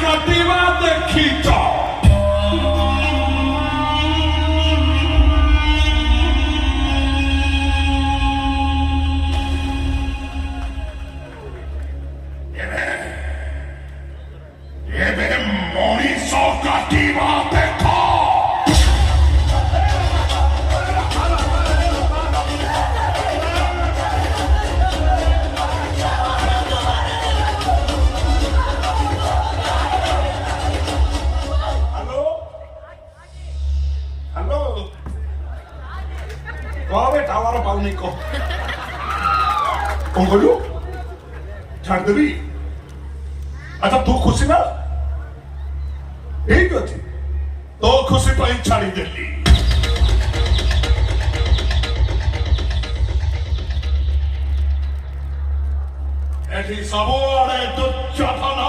କାଟିବା ଦେଖିଛ। ଏବେ ମଣିଷ କାଟିବା ଦେଖ। टावर पाऊनी को कौन बोलू छाड़ देवी। अच्छा तू खुशी ना ठीक अच्छे तो खुशी पाई छाड़ी देली। एठी सबोड़े दुच्छाधन